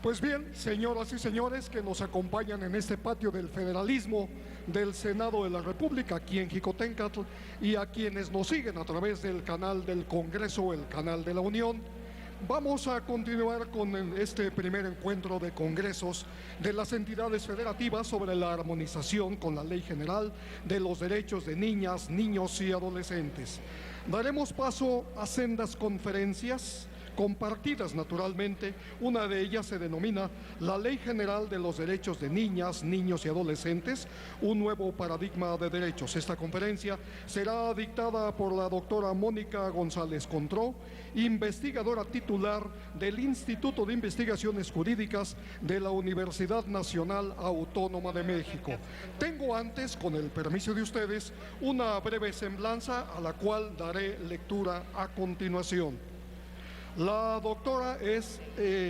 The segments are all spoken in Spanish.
Pues bien, señoras y señores que nos acompañan en este patio del federalismo del Senado de la República, aquí en Jicotencatl, y a quienes nos siguen a través del canal del Congreso, el canal de la Unión, vamos a continuar con este primer encuentro de congresos de las entidades federativas sobre la armonización con la Ley General de los Derechos de Niñas, Niños y Adolescentes. Daremos paso a sendas conferencias compartidas naturalmente. Una de ellas se denomina la Ley General de los Derechos de Niñas, Niños y Adolescentes, un nuevo paradigma de derechos. Esta conferencia será dictada por la doctora Mónica González Contró, investigadora titular del Instituto de Investigaciones Jurídicas de la Universidad Nacional Autónoma de México. Tengo antes, con el permiso de ustedes, una breve semblanza a la cual daré lectura a continuación. La doctora es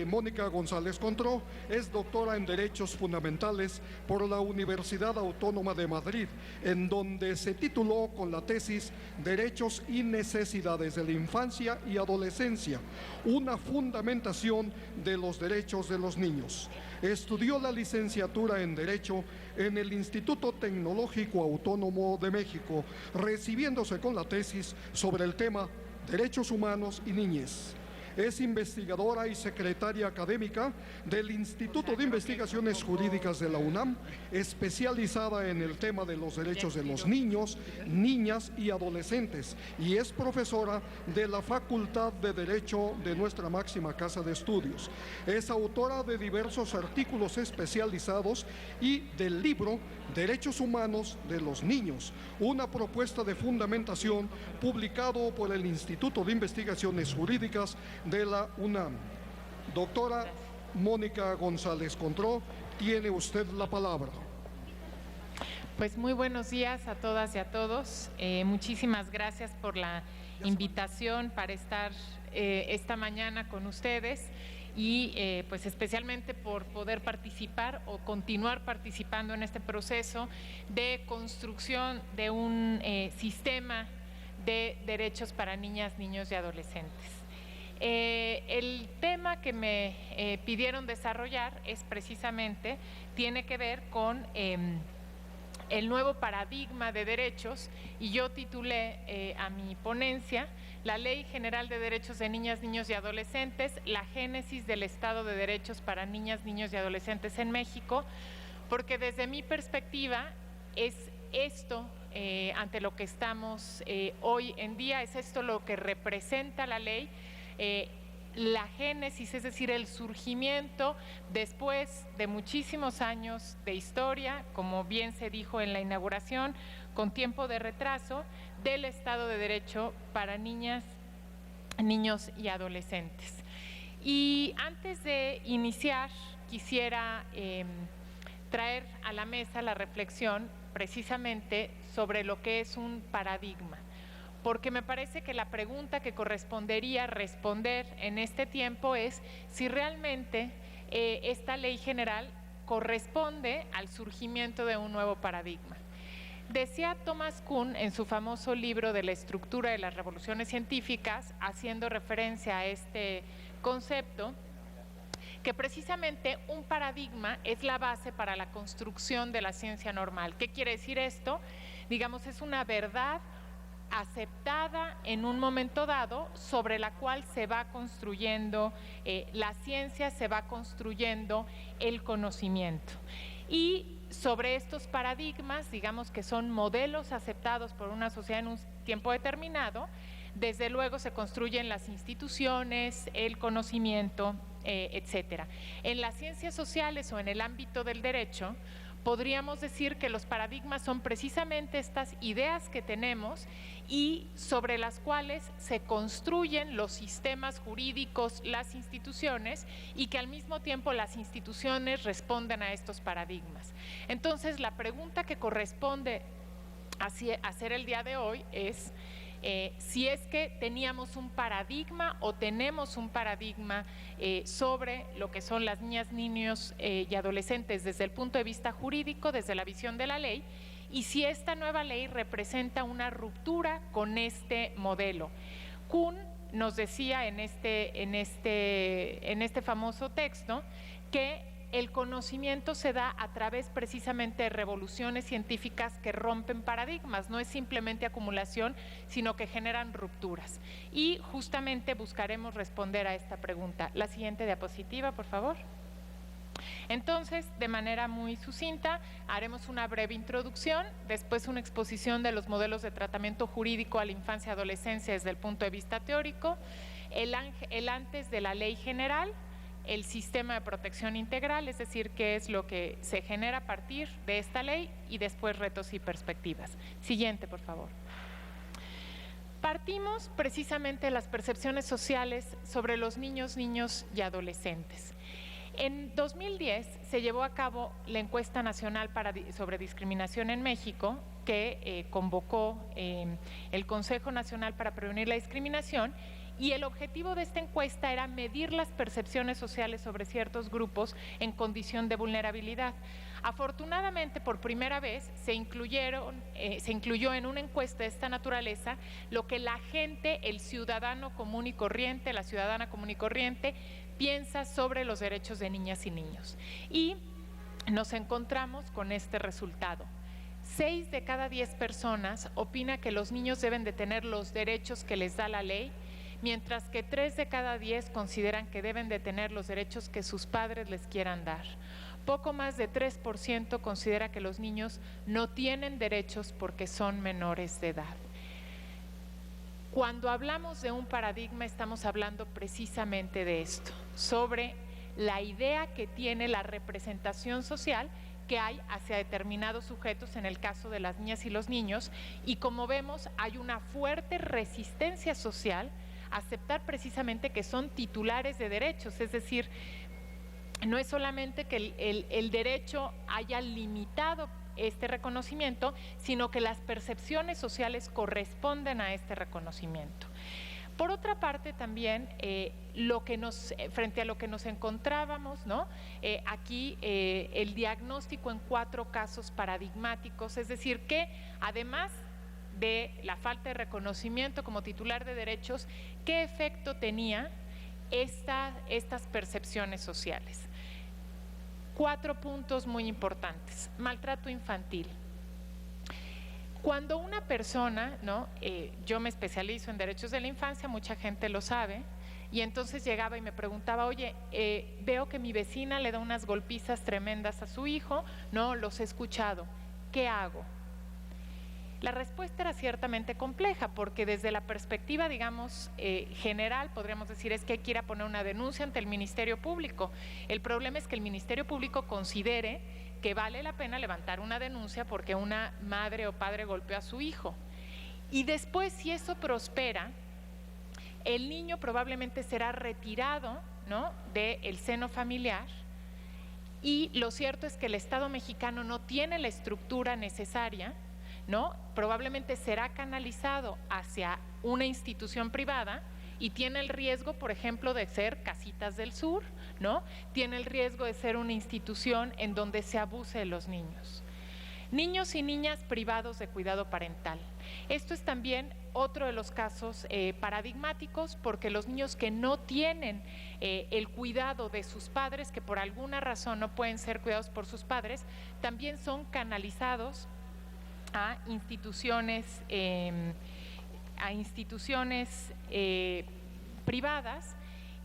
Mónica González Contró, es doctora en Derechos Fundamentales por la Universidad Autónoma de Madrid, en donde se tituló con la tesis Derechos y Necesidades de la Infancia y Adolescencia, una fundamentación de los derechos de los niños. Estudió la licenciatura en Derecho en el Instituto Tecnológico Autónomo de México, recibiéndose con la tesis sobre el tema Derechos Humanos y Niñez. Es investigadora y secretaria académica del Instituto de Investigaciones Jurídicas de la UNAM, especializada en el tema de los derechos de los niños, niñas y adolescentes, y es profesora de la Facultad de Derecho de nuestra máxima casa de estudios. Es autora de diversos artículos especializados y del libro Derechos Humanos de los Niños, una propuesta de fundamentación publicado por el Instituto de Investigaciones Jurídicas de la UNAM. Doctora Mónica González Contró, tiene usted la palabra. Pues muy buenos días a todas y a todos. Muchísimas gracias por la invitación para estar esta mañana con ustedes y pues especialmente por poder participar o continuar participando en este proceso de construcción de un sistema de derechos para niñas, niños y adolescentes. El tema que me pidieron desarrollar es precisamente, tiene que ver con el nuevo paradigma de derechos, y yo titulé a mi ponencia La Ley General de Derechos de Niñas, Niños y Adolescentes, la génesis del Estado de Derechos para Niñas, Niños y Adolescentes en México, porque desde mi perspectiva es esto, ante lo que estamos hoy en día, es esto lo que representa la ley, la génesis, es decir, el surgimiento después de muchísimos años de historia, como bien se dijo en la inauguración, con tiempo de retraso, del Estado de Derecho para niñas, niños y adolescentes. Y antes de iniciar, quisiera traer a la mesa la reflexión precisamente sobre lo que es un paradigma, porque me parece que la pregunta que correspondería responder en este tiempo es si realmente esta ley general corresponde al surgimiento de un nuevo paradigma. Decía Thomas Kuhn en su famoso libro de la estructura de las revoluciones científicas, haciendo referencia a este concepto, que precisamente un paradigma es la base para la construcción de la ciencia normal. ¿Qué quiere decir esto? Digamos, es una verdad aceptada en un momento dado, sobre la cual se va construyendo la ciencia, se va construyendo el conocimiento. Y sobre estos paradigmas, digamos que son modelos aceptados por una sociedad en un tiempo determinado, desde luego se construyen las instituciones, el conocimiento, etcétera. En las ciencias sociales o en el ámbito del derecho, podríamos decir que los paradigmas son precisamente estas ideas que tenemos y sobre las cuales se construyen los sistemas jurídicos, las instituciones, y que al mismo tiempo las instituciones responden a estos paradigmas. Entonces, la pregunta que corresponde hacer el día de hoy es si es que teníamos un paradigma o tenemos un paradigma sobre lo que son las niñas, niños y adolescentes desde el punto de vista jurídico, desde la visión de la ley, y si esta nueva ley representa una ruptura con este modelo. Kuhn nos decía en este famoso texto que el conocimiento se da a través precisamente de revoluciones científicas que rompen paradigmas, no es simplemente acumulación, sino que generan rupturas. Y justamente buscaremos responder a esta pregunta. La siguiente diapositiva, por favor. Entonces, de manera muy sucinta, haremos una breve introducción, después una exposición de los modelos de tratamiento jurídico a la infancia y adolescencia desde el punto de vista teórico, el antes de la ley general, el sistema de protección integral, es decir, qué es lo que se genera a partir de esta ley y después retos y perspectivas. Siguiente, por favor. Partimos precisamente de las percepciones sociales sobre los niños y adolescentes. En 2010 se llevó a cabo la encuesta nacional sobre discriminación en México que convocó el Consejo Nacional para Prevenir la Discriminación, y el objetivo de esta encuesta era medir las percepciones sociales sobre ciertos grupos en condición de vulnerabilidad. Afortunadamente, por primera vez, se incluyó en una encuesta de esta naturaleza lo que la gente, el ciudadano común y corriente, la ciudadana común y corriente, piensa sobre los derechos de niñas y niños. Y nos encontramos con este resultado. 6 de cada 10 personas opina que los niños deben de tener los derechos que les da la ley, mientras que 3 de cada 10 consideran que deben de tener los derechos que sus padres les quieran dar. Poco más de 3% considera que los niños no tienen derechos porque son menores de edad. Cuando hablamos de un paradigma, estamos hablando precisamente de esto, sobre la idea que tiene la representación social que hay hacia determinados sujetos, en el caso de las niñas y los niños, y como vemos hay una fuerte resistencia social a aceptar precisamente que son titulares de derechos, es decir, no es solamente que el derecho haya limitado este reconocimiento, sino que las percepciones sociales corresponden a este reconocimiento. Por otra parte, también frente a lo que nos encontrábamos, ¿no? Aquí el diagnóstico en 4 casos paradigmáticos, es decir, que además de la falta de reconocimiento como titular de derechos, ¿qué efecto tenía estas percepciones sociales? 4 puntos muy importantes. Maltrato infantil. Cuando una persona, ¿no? Yo me especializo en derechos de la infancia, mucha gente lo sabe, y entonces llegaba y me preguntaba, oye, veo que mi vecina le da unas golpizas tremendas a su hijo, ¿no? Los he escuchado, ¿qué hago? La respuesta era ciertamente compleja, porque desde la perspectiva, digamos, general, podríamos decir, es que hay que ir a poner una denuncia ante el Ministerio Público. El problema es que el Ministerio Público considere que vale la pena levantar una denuncia porque una madre o padre golpeó a su hijo. Y después, si eso prospera, el niño probablemente será retirado, ¿no?, del seno familiar, y lo cierto es que el Estado mexicano no tiene la estructura necesaria, ¿no? Probablemente será canalizado hacia una institución privada y tiene el riesgo, por ejemplo, de ser Casitas del Sur, ¿no? Tiene el riesgo de ser una institución en donde se abuse de los niños. Niños y niñas privados de cuidado parental. Esto es también otro de los casos paradigmáticos, porque los niños que no tienen el cuidado de sus padres, que por alguna razón no pueden ser cuidados por sus padres, también son canalizados a instituciones privadas.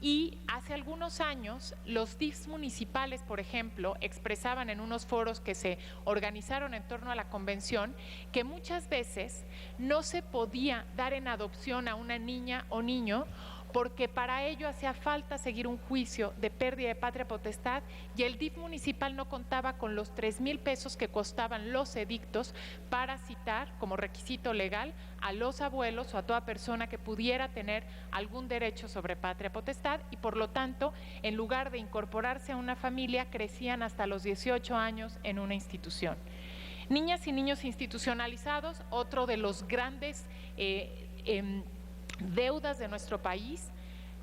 Y hace algunos años los DIFs municipales, por ejemplo, expresaban en unos foros que se organizaron en torno a la convención que muchas veces no se podía dar en adopción a una niña o niño porque para ello hacía falta seguir un juicio de pérdida de patria potestad, y el DIF municipal no contaba con los 3,000 pesos que costaban los edictos para citar como requisito legal a los abuelos o a toda persona que pudiera tener algún derecho sobre patria potestad, y por lo tanto, en lugar de incorporarse a una familia, crecían hasta los 18 años en una institución. Niñas y niños institucionalizados, otro de los grandes deudas de nuestro país,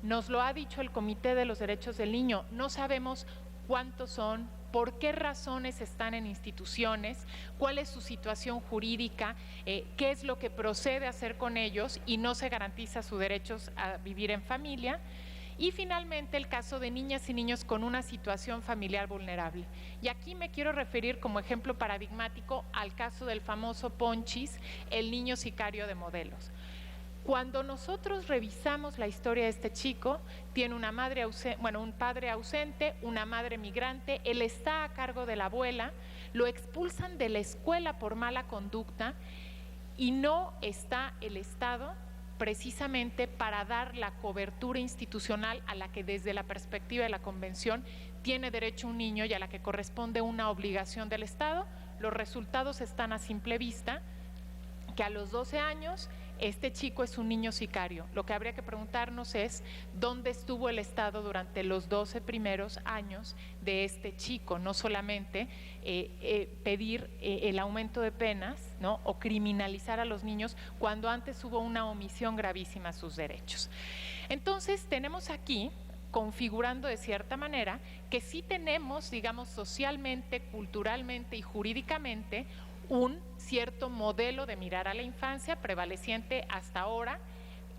nos lo ha dicho el Comité de los Derechos del Niño. No sabemos cuántos son, por qué razones están en instituciones, cuál es su situación jurídica, qué es lo que procede a hacer con ellos y no se garantiza su derecho a vivir en familia. Y finalmente el caso de niñas y niños con una situación familiar vulnerable. Y aquí me quiero referir como ejemplo paradigmático al caso del famoso Ponchis, el niño sicario de Modelos. Cuando nosotros revisamos la historia de este chico, tiene una madre un padre ausente, una madre migrante, él está a cargo de la abuela, lo expulsan de la escuela por mala conducta y no está el Estado precisamente para dar la cobertura institucional a la que desde la perspectiva de la Convención tiene derecho un niño y a la que corresponde una obligación del Estado. Los resultados están a simple vista, que a los 12 años este chico es un niño sicario. Lo que habría que preguntarnos es dónde estuvo el Estado durante los 12 primeros años de este chico, no solamente pedir el aumento de penas, ¿no?, o criminalizar a los niños cuando antes hubo una omisión gravísima a sus derechos. Entonces tenemos aquí, configurando de cierta manera, que sí tenemos, digamos, socialmente, culturalmente y jurídicamente un cierto modelo de mirar a la infancia prevaleciente hasta ahora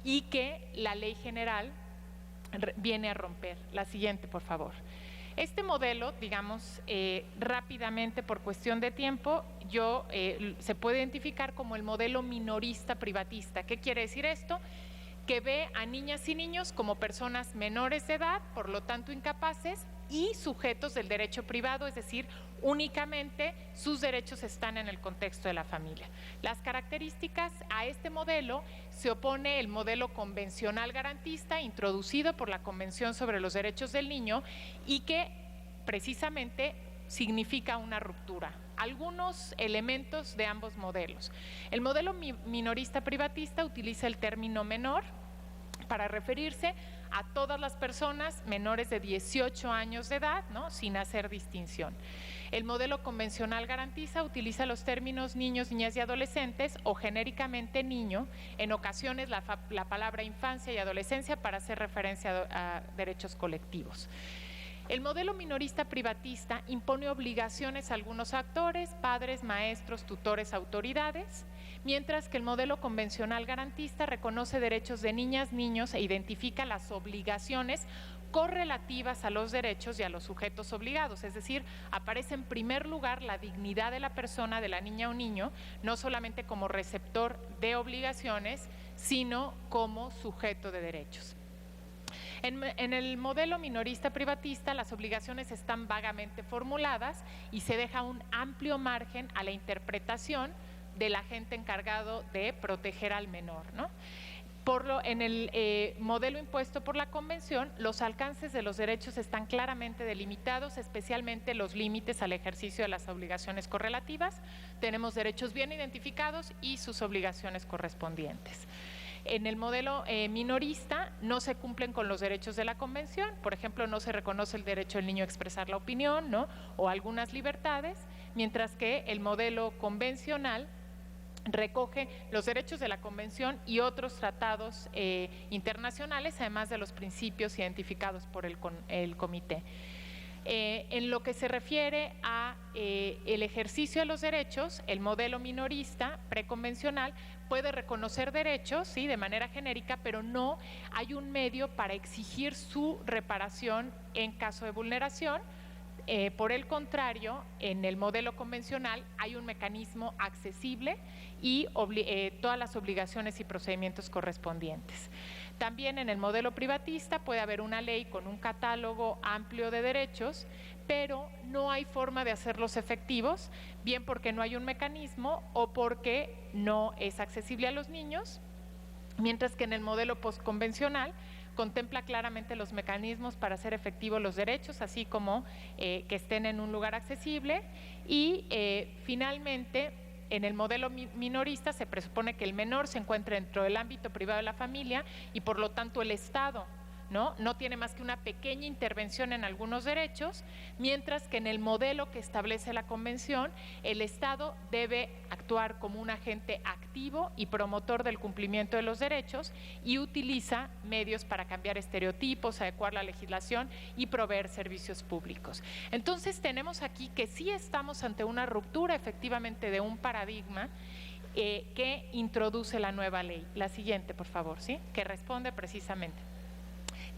y que la ley general viene a romper. La siguiente, por favor. Este modelo, digamos, rápidamente por cuestión de tiempo, se puede identificar como el modelo minorista privatista. ¿Qué quiere decir esto? Que ve a niñas y niños como personas menores de edad, por lo tanto incapaces y sujetos del derecho privado, es decir, únicamente sus derechos están en el contexto de la familia. Las características a este modelo se opone el modelo convencional garantista introducido por la Convención sobre los Derechos del Niño y que precisamente significa una ruptura. Algunos elementos de ambos modelos. El modelo minorista privatista utiliza el término menor para referirse a todas las personas menores de 18 años de edad, ¿no?, sin hacer distinción. El modelo convencional garantiza utiliza los términos niños, niñas y adolescentes o genéricamente niño, en ocasiones la palabra infancia y adolescencia para hacer referencia a derechos colectivos. El modelo minorista privatista impone obligaciones a algunos actores, padres, maestros, tutores, autoridades, mientras que el modelo convencional garantista reconoce derechos de niñas, niños e identifica las obligaciones correlativas a los derechos y a los sujetos obligados, es decir, aparece en primer lugar la dignidad de la persona, de la niña o niño, no solamente como receptor de obligaciones, sino como sujeto de derechos. En el modelo minorista privatista, las obligaciones están vagamente formuladas y se deja un amplio margen a la interpretación del agente encargado de proteger al menor, ¿no? En el modelo impuesto por la Convención, los alcances de los derechos están claramente delimitados, especialmente los límites al ejercicio de las obligaciones correlativas. Tenemos derechos bien identificados y sus obligaciones correspondientes. En el modelo minorista no se cumplen con los derechos de la Convención, por ejemplo, no se reconoce el derecho del niño a expresar la opinión, ¿no?, o algunas libertades, mientras que el modelo convencional recoge los derechos de la Convención y otros tratados internacionales, además de los principios identificados por el Comité. En lo que se refiere a el ejercicio de los derechos, el modelo minorista preconvencional puede reconocer derechos, ¿sí?, de manera genérica, pero no hay un medio para exigir su reparación en caso de vulneración. Por el contrario, en el modelo convencional hay un mecanismo accesible y todas las obligaciones y procedimientos correspondientes. También en el modelo privatista puede haber una ley con un catálogo amplio de derechos, pero no hay forma de hacerlos efectivos, bien porque no hay un mecanismo o porque no es accesible a los niños, mientras que en el modelo postconvencional contempla claramente los mecanismos para hacer efectivos los derechos, así como que estén en un lugar accesible y finalmente en el modelo minorista se presupone que el menor se encuentra dentro del ámbito privado de la familia y por lo tanto el Estado ¿no? No tiene más que una pequeña intervención en algunos derechos, mientras que en el modelo que establece la Convención, el Estado debe actuar como un agente activo y promotor del cumplimiento de los derechos y utiliza medios para cambiar estereotipos, adecuar la legislación y proveer servicios públicos. Entonces tenemos aquí que sí estamos ante una ruptura efectivamente de un paradigma que introduce la nueva ley. La siguiente, por favor, ¿sí? Que responde precisamente.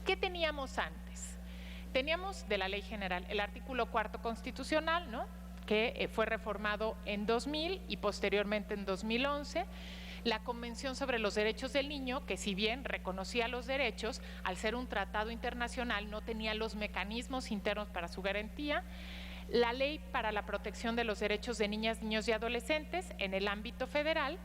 ¿Qué teníamos antes? Teníamos de la Ley General el artículo 4º constitucional, ¿no? Que fue reformado en 2000 y posteriormente en 2011. La Convención sobre los Derechos del Niño, que si bien reconocía los derechos, al ser un tratado internacional no tenía los mecanismos internos para su garantía. La Ley para la Protección de los Derechos de Niñas, Niños y Adolescentes en el ámbito federal.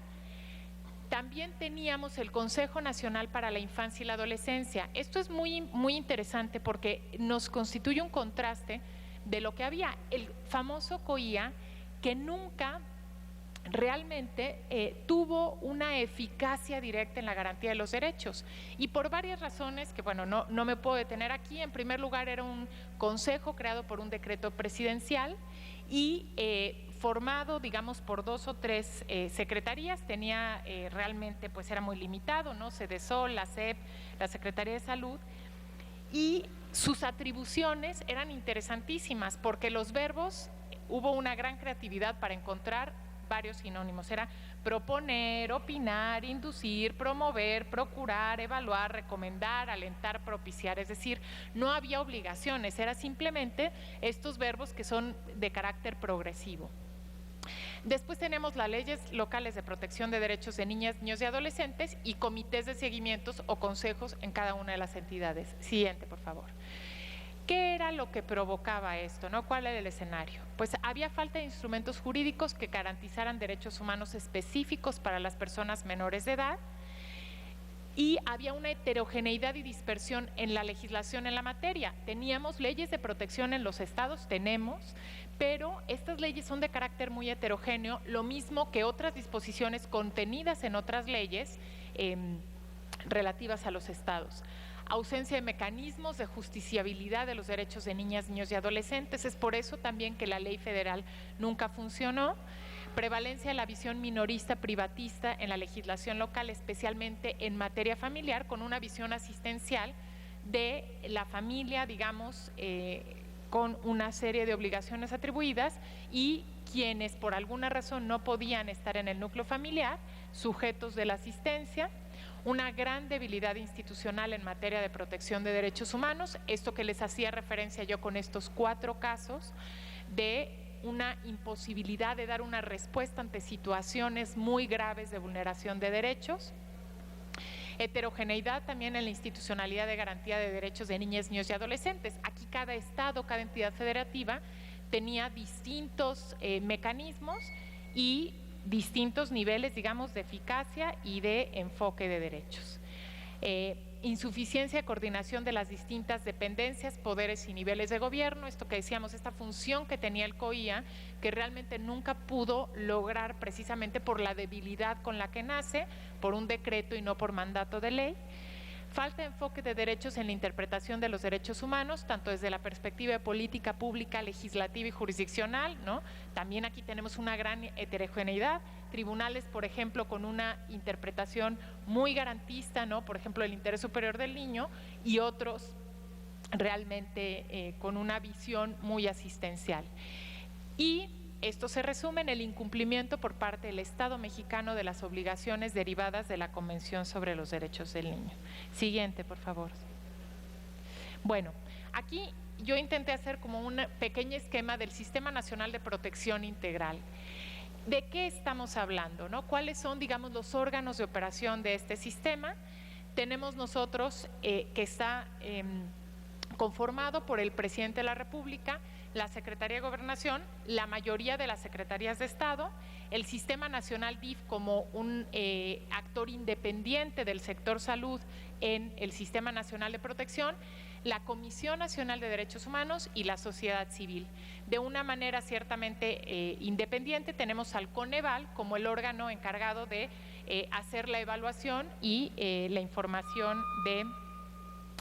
También teníamos el Consejo Nacional para la Infancia y la Adolescencia. Esto es muy interesante porque nos constituye un contraste de lo que había. El famoso COIA, que nunca realmente tuvo una eficacia directa en la garantía de los derechos, y por varias razones que, bueno, no me puedo detener aquí. En primer lugar, era un consejo creado por un decreto presidencial y formado, digamos, por 2 o 3 secretarías. Tenía realmente, pues era muy limitado, ¿no? Sedesol, la SEP, la Secretaría de Salud, y sus atribuciones eran interesantísimas porque los verbos, hubo una gran creatividad para encontrar varios sinónimos. Era proponer, opinar, inducir, promover, procurar, evaluar, recomendar, alentar, propiciar. Es decir, no había obligaciones, era simplemente estos verbos que son de carácter progresivo. Después tenemos las leyes locales de protección de derechos de niñas, niños y adolescentes y comités de seguimientos o consejos en cada una de las entidades. Siguiente, por favor. ¿Qué era lo que provocaba esto, no? ¿Cuál era el escenario? Pues había falta de instrumentos jurídicos que garantizaran derechos humanos específicos para las personas menores de edad, y había una heterogeneidad y dispersión en la legislación en la materia. Teníamos leyes de protección en los estados, pero estas leyes son de carácter muy heterogéneo, lo mismo que otras disposiciones contenidas en otras leyes relativas a los estados. Ausencia de mecanismos de justiciabilidad de los derechos de niñas, niños y adolescentes. Es por eso también que la ley federal nunca funcionó. Prevalencia de la visión minorista privatista en la legislación local, especialmente en materia familiar, con una visión asistencial de la familia, digamos, con una serie de obligaciones atribuidas, y quienes por alguna razón no podían estar en el núcleo familiar, sujetos de la asistencia. Una gran debilidad institucional en materia de protección de derechos humanos, esto que les hacía referencia yo con estos 4 casos de una imposibilidad de dar una respuesta ante situaciones muy graves de vulneración de derechos. Heterogeneidad también en la institucionalidad de garantía de derechos de niñas, niños y adolescentes. Aquí cada estado, cada entidad federativa tenía distintos mecanismos y distintos niveles, digamos, de eficacia y de enfoque de derechos. Insuficiencia de coordinación de las distintas dependencias, poderes y niveles de gobierno, esto que decíamos, esta función que tenía el COIA, que realmente nunca pudo lograr precisamente por la debilidad con la que nace, por un decreto y no por mandato de ley. Falta de enfoque de derechos en la interpretación de los derechos humanos, tanto desde la perspectiva de política pública, legislativa y jurisdiccional, ¿no? También aquí tenemos una gran heterogeneidad. Tribunales, por ejemplo, con una interpretación muy garantista, ¿no? Por ejemplo, el interés superior del niño, y otros realmente con una visión muy asistencial. Y esto se resume en el incumplimiento por parte del Estado mexicano de las obligaciones derivadas de la Convención sobre los Derechos del Niño. Siguiente, por favor. Bueno, aquí yo intenté hacer como un pequeño esquema del Sistema Nacional de Protección Integral. ¿De qué estamos hablando, no? ¿Cuáles son, digamos, los órganos de operación de este sistema? Tenemos nosotros que está conformado por el Presidente de la República, la Secretaría de Gobernación, la mayoría de las secretarías de Estado, el Sistema Nacional DIF como un actor independiente del sector salud en el Sistema Nacional de Protección, la Comisión Nacional de Derechos Humanos y la sociedad civil. De una manera ciertamente independiente tenemos al Coneval como el órgano encargado de hacer la evaluación y la información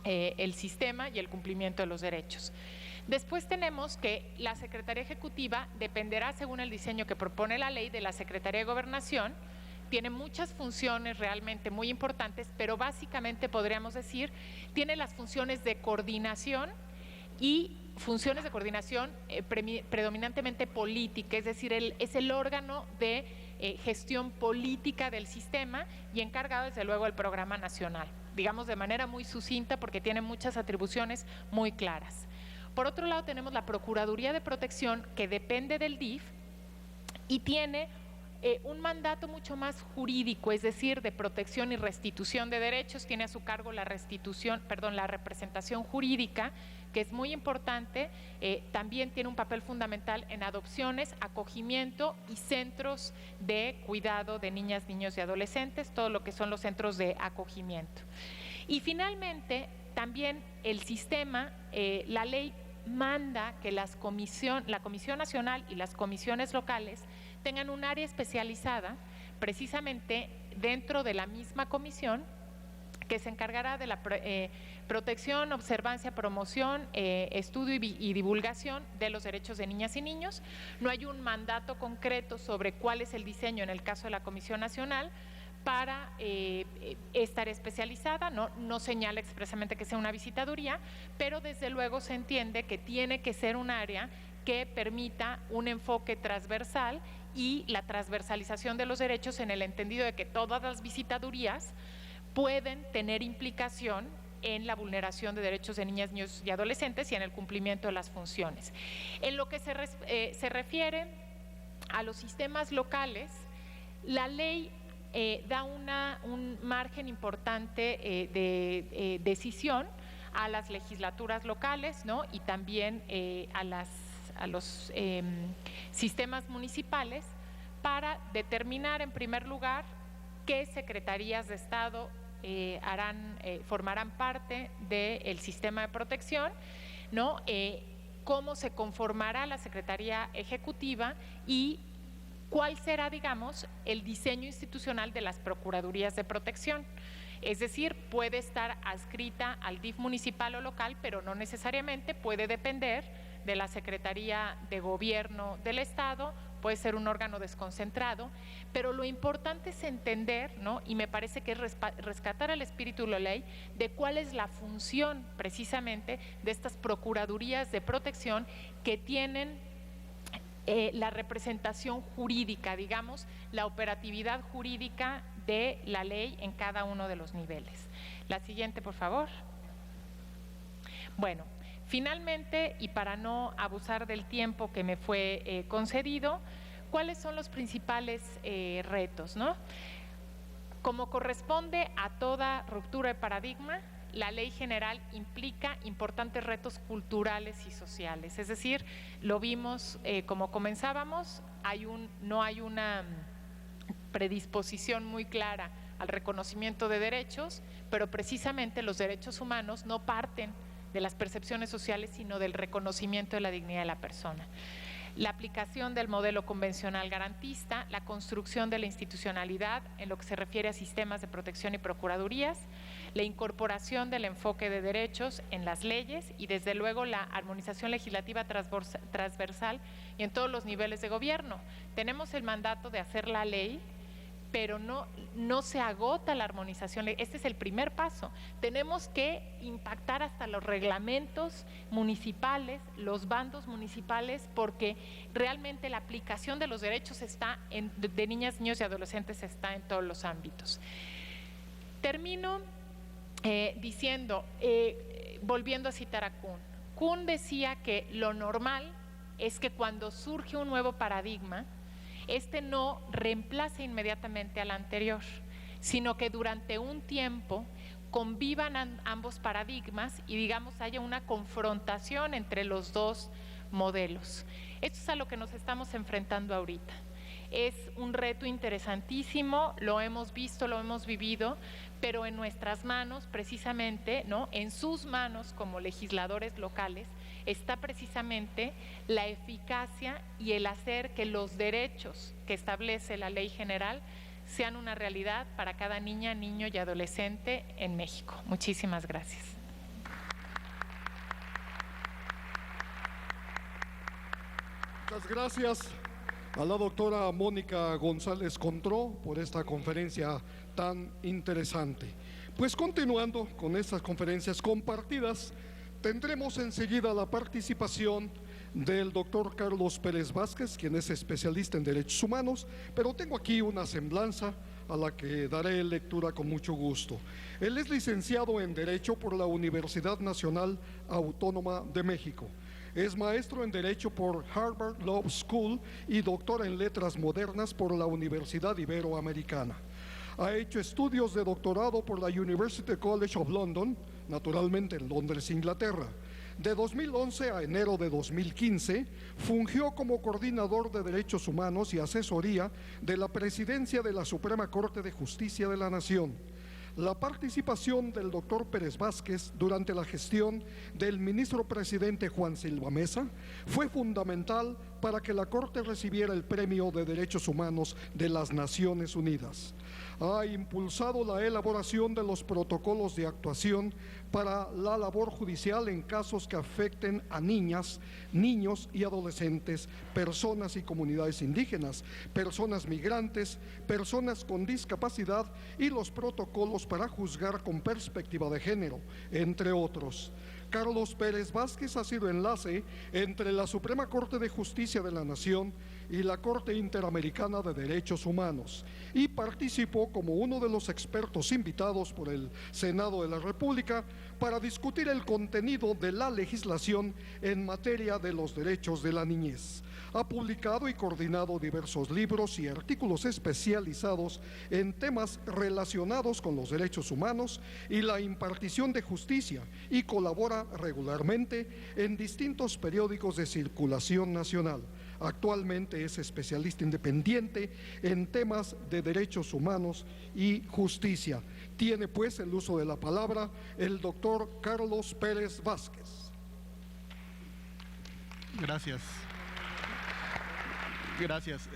el sistema y el cumplimiento de los derechos. Después tenemos que la Secretaría Ejecutiva dependerá, según el diseño que propone la ley, de la Secretaría de Gobernación. Tiene muchas funciones realmente muy importantes, pero básicamente podríamos decir, tiene las funciones de coordinación y funciones de coordinación predominantemente política, es decir, es el órgano de gestión política del sistema y encargado desde luego del programa nacional, digamos de manera muy sucinta porque tiene muchas atribuciones muy claras. Por otro lado tenemos la Procuraduría de Protección que depende del DIF y tiene un mandato mucho más jurídico, es decir, de protección y restitución de derechos. Tiene a su cargo la representación jurídica, que es muy importante. También tiene un papel fundamental en adopciones, acogimiento y centros de cuidado de niñas, niños y adolescentes, todo lo que son los centros de acogimiento. Y finalmente, también el sistema, la ley manda que la Comisión Nacional y las comisiones locales tengan un área especializada precisamente dentro de la misma comisión que se encargará de la protección, observancia, promoción, estudio y divulgación de los derechos de niñas y niños. No hay un mandato concreto sobre cuál es el diseño en el caso de la Comisión Nacional para esta área especializada, no señala expresamente que sea una visitaduría, pero desde luego se entiende que tiene que ser un área que permita un enfoque transversal y la transversalización de los derechos en el entendido de que todas las visitadurías pueden tener implicación en la vulneración de derechos de niñas, niños y adolescentes y en el cumplimiento de las funciones. En lo que se refiere a los sistemas locales, la ley da un margen importante de decisión a las legislaturas locales, ¿no? Y también a los sistemas municipales para determinar en primer lugar qué secretarías de Estado formarán parte del sistema de protección, ¿no? Cómo se conformará la Secretaría Ejecutiva y cuál será, digamos, el diseño institucional de las Procuradurías de Protección. Es decir, puede estar adscrita al DIF municipal o local, pero no necesariamente, puede depender de la Secretaría de Gobierno del Estado, puede ser un órgano desconcentrado, pero lo importante es entender, ¿no? Y me parece que es rescatar el espíritu de la ley de cuál es la función precisamente de estas Procuradurías de Protección que tienen la representación jurídica, digamos, la operatividad jurídica de la ley en cada uno de los niveles. La siguiente, por favor. Bueno, finalmente, y para no abusar del tiempo que me fue concedido, ¿cuáles son los principales retos, ¿no? Como corresponde a toda ruptura de paradigma, la ley general implica importantes retos culturales y sociales. Es decir, lo vimos como comenzábamos, no hay una predisposición muy clara al reconocimiento de derechos, pero precisamente los derechos humanos no parten de las percepciones sociales, sino del reconocimiento de la dignidad de la persona. La aplicación del modelo convencional garantista, la construcción de la institucionalidad en lo que se refiere a sistemas de protección y procuradurías, la incorporación del enfoque de derechos en las leyes y desde luego la armonización legislativa transversal y en todos los niveles de gobierno. Tenemos el mandato de hacer la ley, pero no se agota la armonización. Este es el primer paso. Tenemos que impactar hasta los reglamentos municipales, los bandos municipales, porque realmente la aplicación de los derechos de niñas, niños y adolescentes está en todos los ámbitos. Termino diciendo, volviendo a citar a Kuhn. Kuhn decía que lo normal es que cuando surge un nuevo paradigma, este no reemplace inmediatamente al anterior, sino que durante un tiempo convivan ambos paradigmas y digamos haya una confrontación entre los dos modelos. Esto es a lo que nos estamos enfrentando ahorita. Es un reto interesantísimo, lo hemos visto, lo hemos vivido, pero en nuestras manos precisamente, ¿no? En sus manos como legisladores locales está precisamente la eficacia y el hacer que los derechos que establece la ley general sean una realidad para cada niña, niño y adolescente en México. Muchísimas gracias. Muchas gracias a la doctora Mónica González Contró por esta conferencia tan interesante. Pues continuando con estas conferencias compartidas, tendremos enseguida la participación del doctor Carlos Pérez Vázquez, quien es especialista en derechos humanos, pero tengo aquí una semblanza a la que daré lectura con mucho gusto. Él es licenciado en Derecho por la Universidad Nacional Autónoma de México. Es maestro en Derecho por Harvard Law School y doctor en Letras Modernas por la Universidad Iberoamericana. Ha hecho estudios de doctorado por la University College of London, naturalmente en Londres, Inglaterra. De 2011 a enero de 2015, fungió como coordinador de Derechos Humanos y asesoría de la Presidencia de la Suprema Corte de Justicia de la Nación. La participación del doctor Pérez Vázquez durante la gestión del ministro presidente Juan Silva Mesa fue fundamental para que la Corte recibiera el Premio de Derechos Humanos de las Naciones Unidas. Ha impulsado la elaboración de los protocolos de actuación para la labor judicial en casos que afecten a niñas, niños y adolescentes, personas y comunidades indígenas, personas migrantes, personas con discapacidad y los protocolos para juzgar con perspectiva de género, entre otros. Carlos Pérez Vázquez ha sido enlace entre la Suprema Corte de Justicia de la Nación y la Corte Interamericana de Derechos Humanos y participó como uno de los expertos invitados por el Senado de la República para discutir el contenido de la legislación en materia de los derechos de la niñez. Ha publicado y coordinado diversos libros y artículos especializados en temas relacionados con los derechos humanos y la impartición de justicia y colabora regularmente en distintos periódicos de circulación nacional. Actualmente es especialista independiente en temas de derechos humanos y justicia. Tiene pues el uso de la palabra el doctor Carlos Pérez Vázquez. Gracias. Gracias.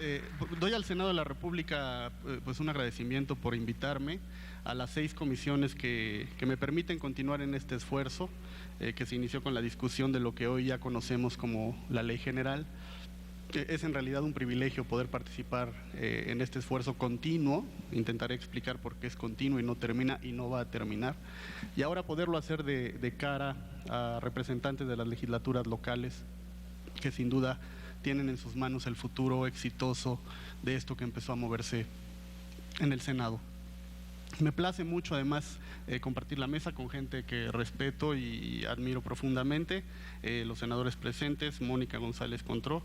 Doy al Senado de la República pues un agradecimiento por invitarme a las 6 comisiones que me permiten continuar en este esfuerzo que se inició con la discusión de lo que hoy ya conocemos como la Ley General. Es en realidad un privilegio poder participar en este esfuerzo continuo. Intentaré explicar por qué es continuo y no termina y no va a terminar. Y ahora poderlo hacer de cara a representantes de las legislaturas locales que sin duda tienen en sus manos el futuro exitoso de esto que empezó a moverse en el Senado. Me place mucho además compartir la mesa con gente que respeto y admiro profundamente, los senadores presentes, Mónica González Contró,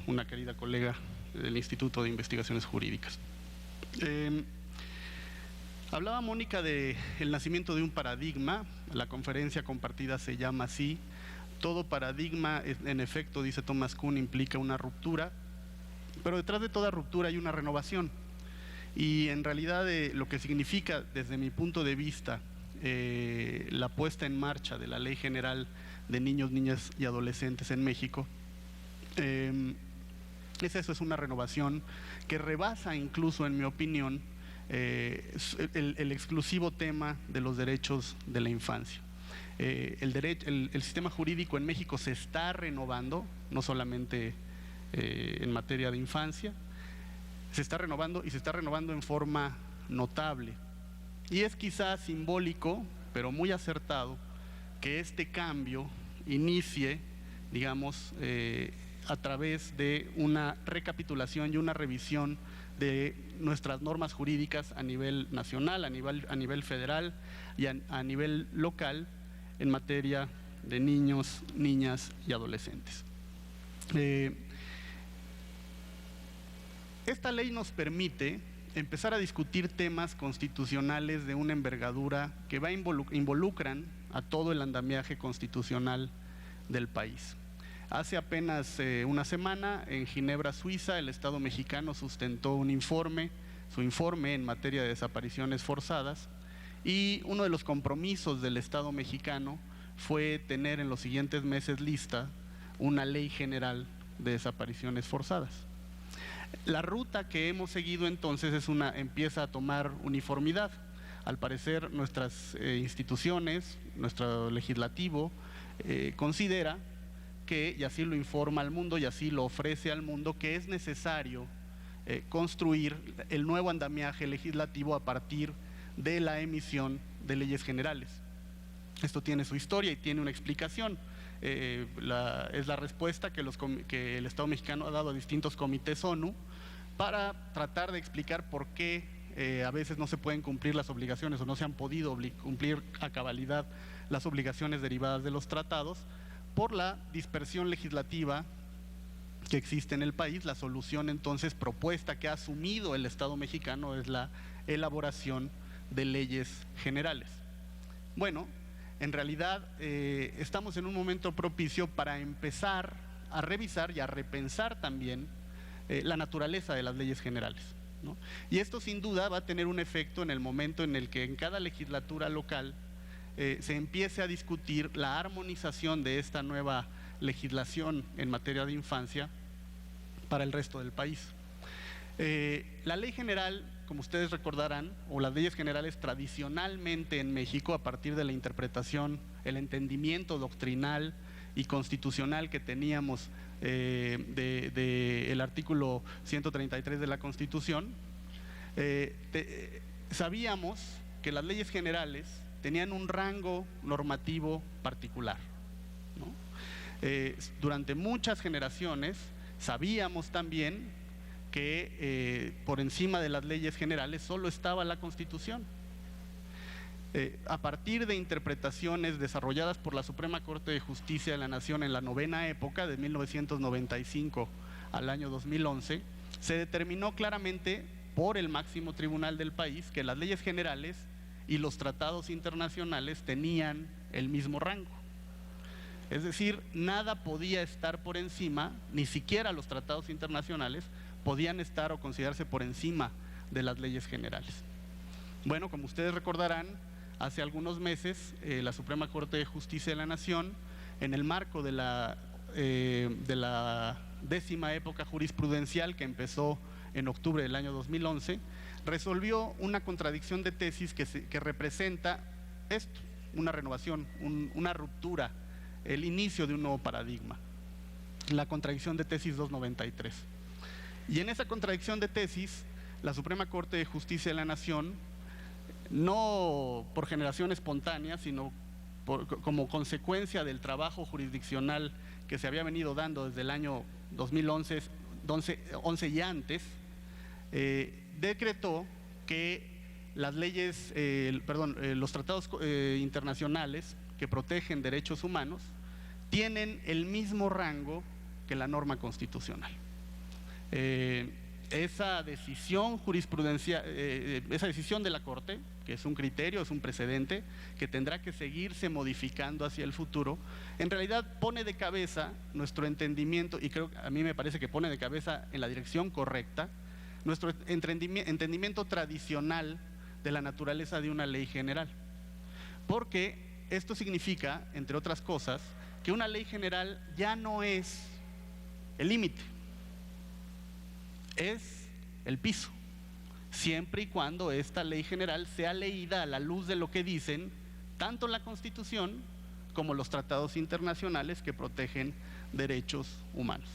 una querida colega del Instituto de Investigaciones Jurídicas. Hablaba Mónica del nacimiento de un paradigma, la conferencia compartida se llama así. Todo paradigma, en efecto, dice Thomas Kuhn, implica una ruptura, pero detrás de toda ruptura hay una renovación. Y en realidad lo que significa, desde mi punto de vista, la puesta en marcha de la Ley General de Niños, Niñas y Adolescentes en México, eso, es una renovación que rebasa incluso, en mi opinión, el exclusivo tema de los derechos de la infancia. El sistema jurídico en México se está renovando, no solamente en materia de infancia, se está renovando y se está renovando en forma notable. Y es quizás simbólico, pero muy acertado, que este cambio inicie, digamos, a través de una recapitulación y una revisión de nuestras normas jurídicas a nivel nacional, a nivel federal y a nivel local, en materia de niños, niñas y adolescentes. Esta ley nos permite empezar a discutir temas constitucionales de una envergadura que involucran a todo el andamiaje constitucional del país. Hace apenas una semana, en Ginebra, Suiza, el Estado mexicano sustentó su informe en materia de desapariciones forzadas, y uno de los compromisos del Estado mexicano fue tener en los siguientes meses lista una ley general de desapariciones forzadas. La ruta que hemos seguido entonces empieza a tomar uniformidad. Al parecer nuestras instituciones, nuestro legislativo, considera que, y así lo informa al mundo y así lo ofrece al mundo, que es necesario construir el nuevo andamiaje legislativo a partir de la emisión de leyes generales. Esto tiene su historia y tiene una explicación. Es la respuesta que el Estado mexicano ha dado a distintos comités ONU para tratar de explicar por qué a veces no se pueden cumplir las obligaciones o no se han podido cumplir a cabalidad las obligaciones derivadas de los tratados por la dispersión legislativa que existe en el país. La solución entonces propuesta que ha asumido el Estado mexicano es la elaboración de leyes generales. Bueno, en realidad estamos en un momento propicio para empezar a revisar y a repensar también la naturaleza de las leyes generales, ¿no? Y esto sin duda va a tener un efecto en el momento en el que en cada legislatura local se empiece a discutir la armonización de esta nueva legislación en materia de infancia para el resto del país. La ley general, como ustedes recordarán, o las leyes generales tradicionalmente en México, a partir de la interpretación, el entendimiento doctrinal y constitucional que teníamos del artículo 133 de la Constitución, sabíamos que las leyes generales tenían un rango normativo particular, ¿no? Durante muchas generaciones sabíamos también que por encima de las leyes generales solo estaba la Constitución. A partir de interpretaciones desarrolladas por la Suprema Corte de Justicia de la Nación en la novena época, de 1995 al año 2011, se determinó claramente por el máximo tribunal del país que las leyes generales y los tratados internacionales tenían el mismo rango. Es decir, nada podía estar por encima, ni siquiera los tratados internacionales podían estar o considerarse por encima de las leyes generales. Bueno, como ustedes recordarán, hace algunos meses la Suprema Corte de Justicia de la Nación, en el marco de la 10ª época jurisprudencial que empezó en octubre del año 2011, resolvió una contradicción de tesis que representa esto, una renovación, una ruptura, el inicio de un nuevo paradigma, la contradicción de tesis 293. Y en esa contradicción de tesis, la Suprema Corte de Justicia de la Nación, no por generación espontánea, sino como consecuencia del trabajo jurisdiccional que se había venido dando desde el año 2011 y antes, decretó que las leyes, los tratados internacionales que protegen derechos humanos tienen el mismo rango que la norma constitucional. Esa decisión jurisprudencial, esa decisión de la Corte, que es un criterio, es un precedente que tendrá que seguirse modificando hacia el futuro, en realidad pone de cabeza nuestro entendimiento, y a mí me parece que pone de cabeza en la dirección correcta, nuestro entendimiento tradicional de la naturaleza de una ley general. Porque esto significa, entre otras cosas, que una ley general ya no es el límite, es el piso, siempre y cuando esta ley general sea leída a la luz de lo que dicen tanto la Constitución como los tratados internacionales que protegen derechos humanos.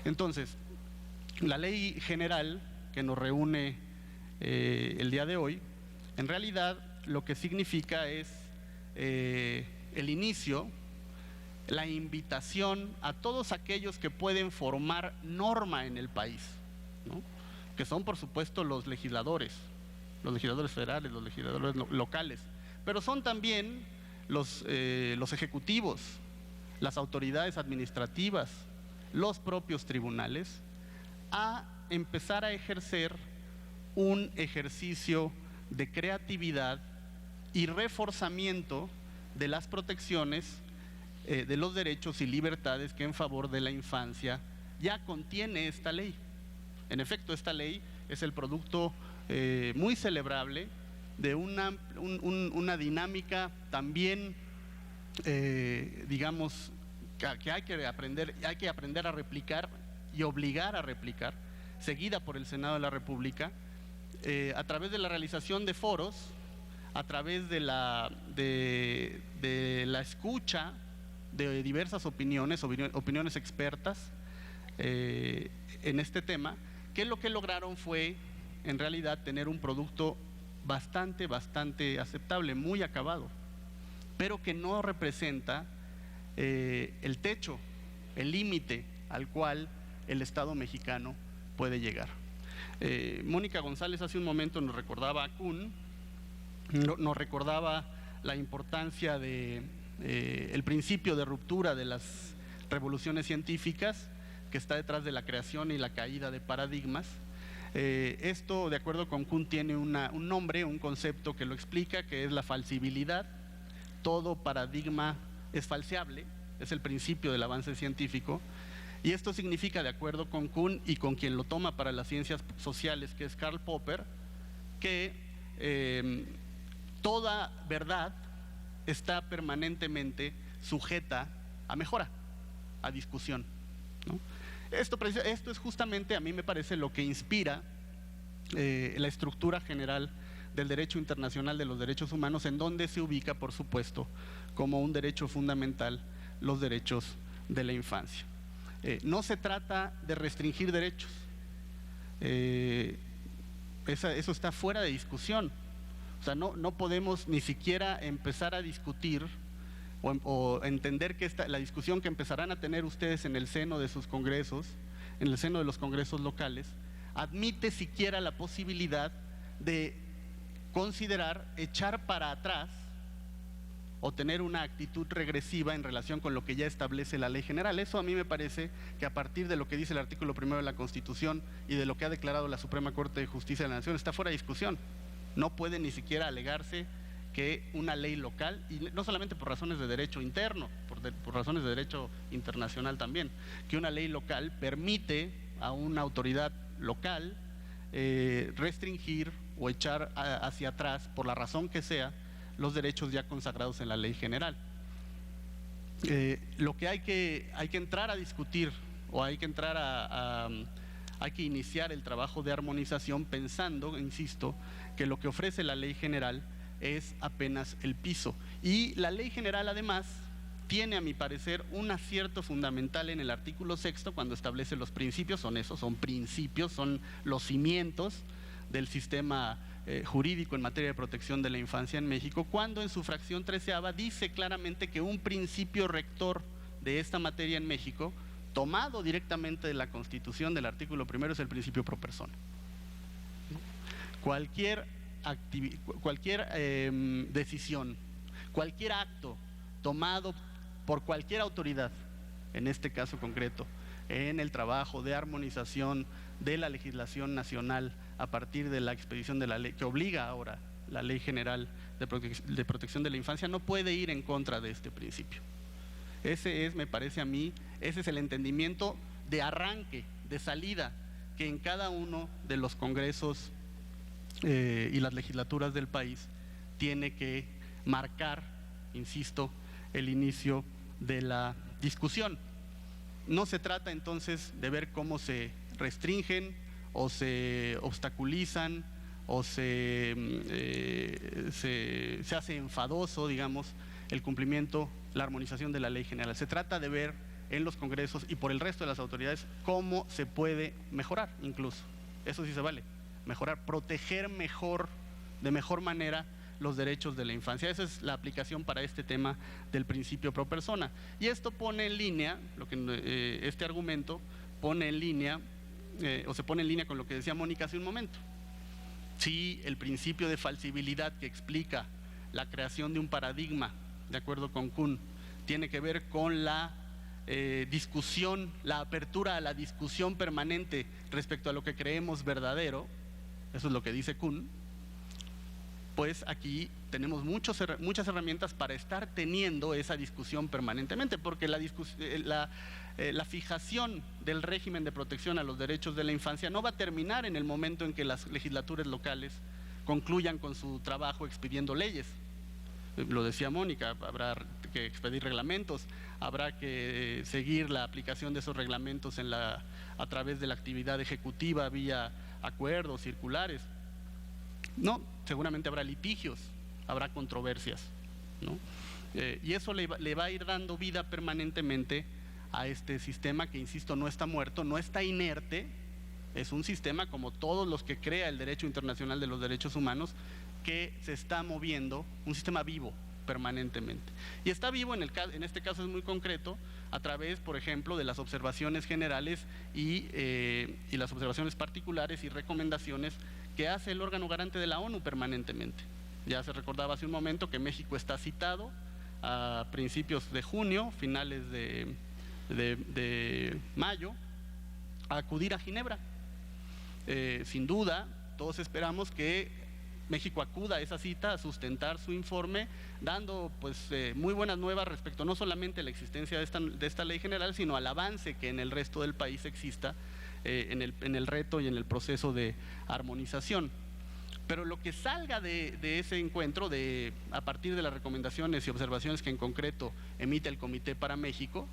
Entonces, la ley general que nos reúne el día de hoy, en realidad lo que significa es el inicio, la invitación a todos aquellos que pueden formar norma en el país, ¿no? Que son por supuesto los legisladores federales, los legisladores locales, pero son también los ejecutivos, las autoridades administrativas, los propios tribunales, a empezar a ejercer un ejercicio de creatividad y reforzamiento de las protecciones de los derechos y libertades que en favor de la infancia ya contiene esta ley. En efecto, esta ley es el producto muy celebrable de una dinámica también, digamos, que hay que aprender a replicar y obligar a replicar, seguida por el Senado de la República, a través de la realización de foros, a través de la escucha de diversas opiniones expertas en este tema, que lo que lograron fue, en realidad, tener un producto bastante aceptable, muy acabado, pero que no representa el techo, el límite al cual el Estado mexicano puede llegar. Mónica González hace un momento nos recordaba a Kuhn, nos recordaba la importancia el principio de ruptura de las revoluciones científicas que está detrás de la creación y la caída de paradigmas. Esto, de acuerdo con Kuhn, tiene un nombre, un concepto que lo explica, que es la falsibilidad. Todo paradigma es falseable, es el principio del avance científico, y esto significa, de acuerdo con Kuhn y con quien lo toma para las ciencias sociales, que es Karl Popper, que toda verdad está permanentemente sujeta a mejora, a discusión, ¿no? Esto es justamente, a mí me parece, lo que inspira la estructura general del derecho internacional de los derechos humanos, en donde se ubica, por supuesto, como un derecho fundamental los derechos de la infancia. No se trata de restringir derechos, eso está fuera de discusión. O sea, no podemos ni siquiera empezar a discutir o entender que la discusión que empezarán a tener ustedes en el seno de sus congresos, en el seno de los congresos locales, admite siquiera la posibilidad de considerar echar para atrás o tener una actitud regresiva en relación con lo que ya establece la ley general. Eso a mí me parece que, a partir de lo que dice el artículo 1 de la Constitución y de lo que ha declarado la Suprema Corte de Justicia de la Nación, está fuera de discusión. No puede ni siquiera alegarse que una ley local, y no solamente por razones de derecho interno, por razones de derecho internacional también, que una ley local permite a una autoridad local restringir o echar hacia atrás, por la razón que sea, los derechos ya consagrados en la ley general. Lo que hay que entrar a discutir, o hay que hay que iniciar el trabajo de armonización pensando, insisto, que lo que ofrece la ley general es apenas el piso. Y la ley general, además, tiene, a mi parecer, un acierto fundamental en el artículo 6, cuando establece los principios. Son principios, son los cimientos del sistema jurídico en materia de protección de la infancia en México, cuando en su fracción 13ª dice claramente que un principio rector de esta materia en México, tomado directamente de la Constitución, del artículo 1, es el principio pro persona. Cualquier decisión, cualquier acto tomado por cualquier autoridad, en este caso concreto, en el trabajo de armonización de la legislación nacional a partir de la expedición de la ley, que obliga ahora la Ley General de Protección de la Infancia, no puede ir en contra de este principio. Ese es, me parece a mí, ese es el entendimiento de arranque, de salida, que en cada uno de los congresos y las legislaturas del país tiene que marcar, insisto, el inicio de la discusión. No se trata entonces de ver cómo se restringen o se obstaculizan o se hace enfadoso, digamos, el cumplimiento, la armonización de la ley general. Se trata de ver en los congresos y por el resto de las autoridades cómo se puede mejorar, incluso. Eso sí se vale, mejorar, proteger mejor, de mejor manera, los derechos de la infancia. Esa es la aplicación para este tema del principio pro persona. Y esto pone en línea, este argumento pone en línea, o se pone en línea con lo que decía Mónica hace un momento. Si el principio de falsibilidad que explica la creación de un paradigma, de acuerdo con Kuhn, tiene que ver con la discusión, la apertura a la discusión permanente respecto a lo que creemos verdadero, eso es lo que dice Kuhn, pues aquí tenemos muchas herramientas para estar teniendo esa discusión permanentemente, porque la fijación del régimen de protección a los derechos de la infancia no va a terminar en el momento en que las legislaturas locales concluyan con su trabajo expidiendo leyes. Lo decía Mónica, habrá que expedir reglamentos, habrá que seguir la aplicación de esos reglamentos a través de la actividad ejecutiva vía acuerdos, circulares. No, seguramente habrá litigios, habrá controversias, ¿no? Y eso le va a ir dando vida permanentemente a este sistema que, insisto, no está muerto, no está inerte. Es un sistema como todos los que crea el derecho internacional de los derechos humanos, que se está moviendo, un sistema vivo permanentemente. Y está vivo en este caso es muy concreto, a través, por ejemplo, de las observaciones generales y las observaciones particulares y recomendaciones que hace el órgano garante de la ONU permanentemente. Ya se recordaba hace un momento que México está citado a principios de junio, finales de mayo, a acudir a Ginebra. Sin duda, todos esperamos que México acuda a esa cita a sustentar su informe, dando pues muy buenas nuevas respecto no solamente a la existencia de esta ley general, sino al avance que en el resto del país exista en el reto y en el proceso de armonización. Pero lo que salga de ese encuentro, a partir de las recomendaciones y observaciones que en concreto emite el Comité para México,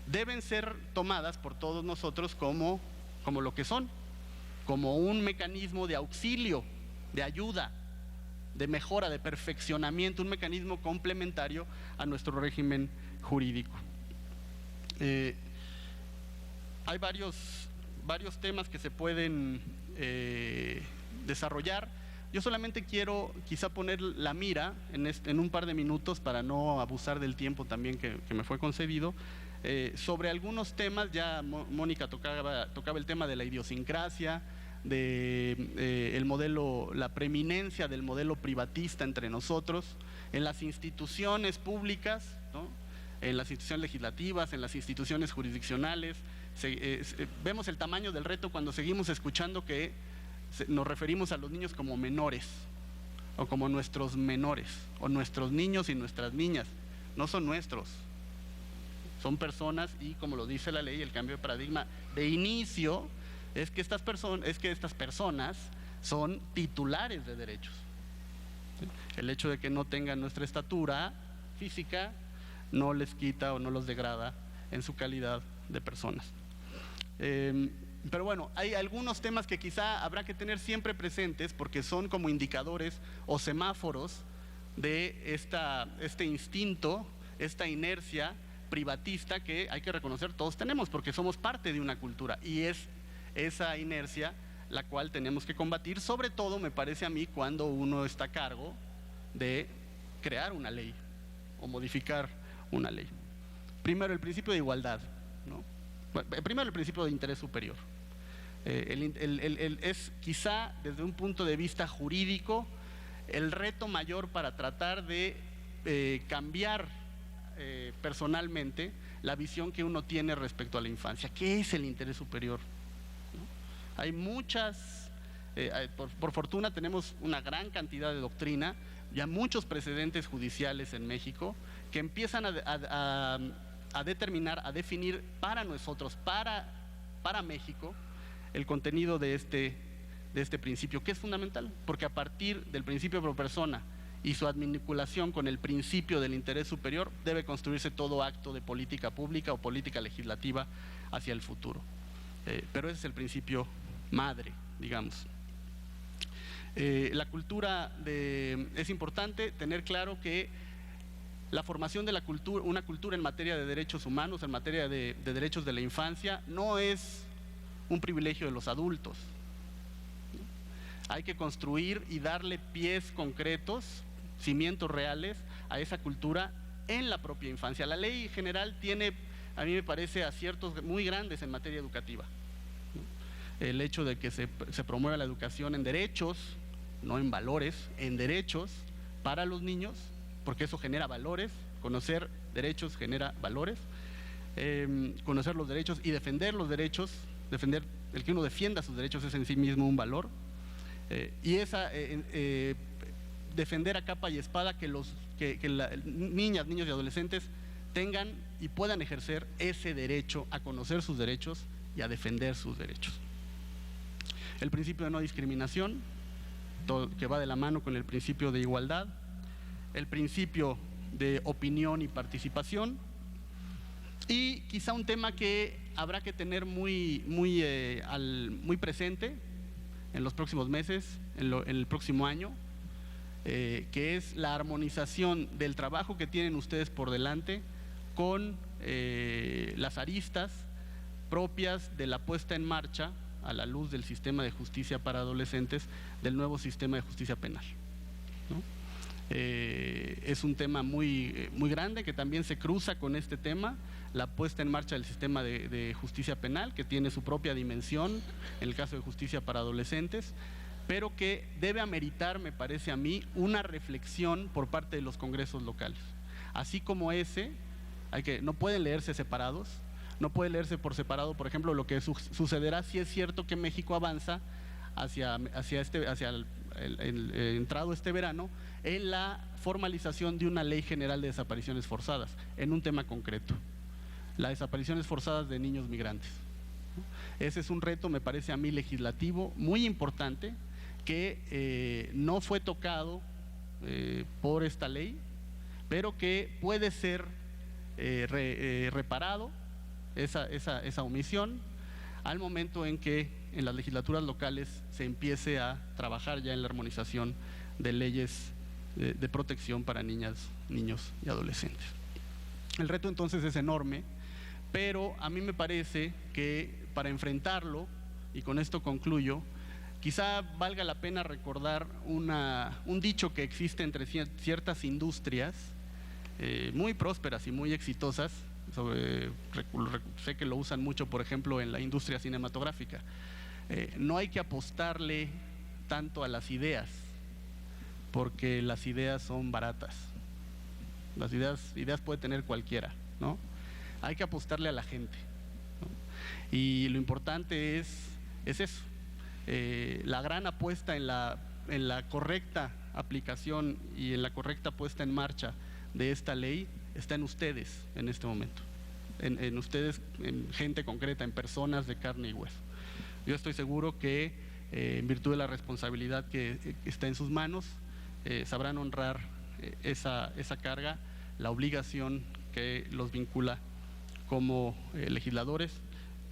deben ser tomadas por todos nosotros como lo que son, como un mecanismo de auxilio, de ayuda, de mejora, de perfeccionamiento, un mecanismo complementario a nuestro régimen jurídico. Hay varios temas que se pueden desarrollar. Yo solamente quiero quizá poner la mira en un par de minutos, para no abusar del tiempo también que me fue concedido, sobre algunos temas. Ya Mónica tocaba el tema de la idiosincrasia, el modelo, la preeminencia del modelo privatista entre nosotros, en las instituciones públicas, ¿no?, en las instituciones legislativas, en las instituciones jurisdiccionales. Vemos el tamaño del reto cuando seguimos escuchando que nos referimos a los niños como menores, o como nuestros menores, o nuestros niños y nuestras niñas. No son nuestros, son personas, y como lo dice la ley, el cambio de paradigma de inicio es que estas personas son titulares de derechos. El hecho de que no tengan nuestra estatura física no les quita o no los degrada en su calidad de personas. Pero bueno, hay algunos temas que quizá habrá que tener siempre presentes, porque son como indicadores o semáforos de este instinto, esta inercia privatista que hay que reconocer todos tenemos, porque somos parte de una cultura, y es esa inercia la cual tenemos que combatir, sobre todo me parece a mí cuando uno está a cargo de crear una ley o modificar una ley. Primero, el principio de igualdad, ¿no? Primero, el principio de interés superior. Es quizá desde un punto de vista jurídico el reto mayor para tratar de cambiar personalmente la visión que uno tiene respecto a la infancia. ¿Qué es el interés superior? ¿No? Hay muchas, por fortuna tenemos una gran cantidad de doctrina, ya muchos precedentes judiciales en México que empiezan a determinar, a definir para nosotros, para México, el contenido de este principio, que es fundamental, porque a partir del principio pro persona y su advinculación con el principio del interés superior, debe construirse todo acto de política pública o política legislativa hacia el futuro. Pero ese es el principio madre, digamos. La cultura es importante tener claro que la formación de una cultura en materia de derechos humanos, en materia de derechos de la infancia, no es un privilegio de los adultos. Hay que construir y darle pies concretos, cimientos reales a esa cultura en la propia infancia. La ley general tiene, a mí me parece, aciertos muy grandes en materia educativa. El hecho de que se promueva la educación en derechos, no en valores, en derechos para los niños, porque eso genera valores. Conocer derechos genera valores. Conocer los derechos y defender los derechos, el que uno defienda sus derechos es en sí mismo un valor. Y defender a capa y espada que niñas, niños y adolescentes tengan y puedan ejercer ese derecho a conocer sus derechos y a defender sus derechos. El principio de no discriminación, que va de la mano con el principio de igualdad, el principio de opinión y participación, y quizá un tema que habrá que tener muy presente en los próximos meses, en el próximo año, que es la armonización del trabajo que tienen ustedes por delante con las aristas propias de la puesta en marcha, a la luz del sistema de justicia para adolescentes, del nuevo sistema de justicia penal, ¿no? Es un tema muy grande que también se cruza con este tema, la puesta en marcha del sistema de justicia penal, que tiene su propia dimensión en el caso de justicia para adolescentes, pero que debe ameritar, me parece a mí, una reflexión por parte de los congresos locales. Así como no pueden leerse separados, no puede leerse por separado, por ejemplo, lo que sucederá si es cierto que México avanza hacia el entrado este verano en la formalización de una ley general de desapariciones forzadas, en un tema concreto, las desapariciones forzadas de niños migrantes. Ese es un reto, me parece a mí, legislativo muy importante, que no fue tocado por esta ley, pero que puede ser reparado, esa omisión, al momento en que en las legislaturas locales se empiece a trabajar ya en la armonización de leyes de protección para niñas, niños y adolescentes. El reto entonces es enorme, pero a mí me parece que para enfrentarlo, y con esto concluyo, quizá valga la pena recordar un dicho que existe entre ciertas industrias muy prósperas y muy exitosas. Sé que lo usan mucho, por ejemplo, en la industria cinematográfica. No hay que apostarle tanto a las ideas, porque las ideas son baratas. Las ideas puede tener cualquiera, ¿no? Hay que apostarle a la gente, ¿no? Y lo importante es eso. La gran apuesta en la correcta aplicación y en la correcta puesta en marcha de esta ley está en ustedes en este momento, en ustedes, en gente concreta, en personas de carne y hueso. Yo estoy seguro que en virtud de la responsabilidad que está en sus manos, sabrán honrar esa carga, la obligación que los vincula como legisladores,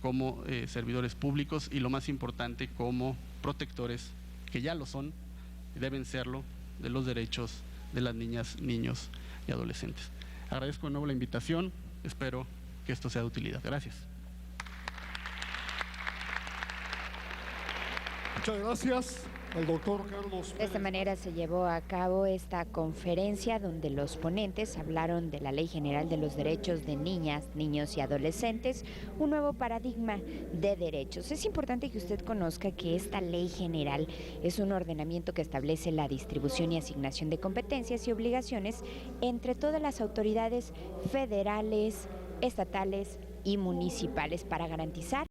como servidores públicos y, lo más importante, como protectores, que ya lo son y deben serlo, de los derechos de las niñas, niños y adolescentes. Agradezco de nuevo la invitación, espero que esto sea de utilidad. Gracias. Muchas gracias al doctor Carlos. De esta manera se llevó a cabo esta conferencia donde los ponentes hablaron de la Ley General de los Derechos de Niñas, Niños y Adolescentes, un nuevo paradigma de derechos. Es importante que usted conozca que esta Ley General es un ordenamiento que establece la distribución y asignación de competencias y obligaciones entre todas las autoridades federales, estatales y municipales para garantizar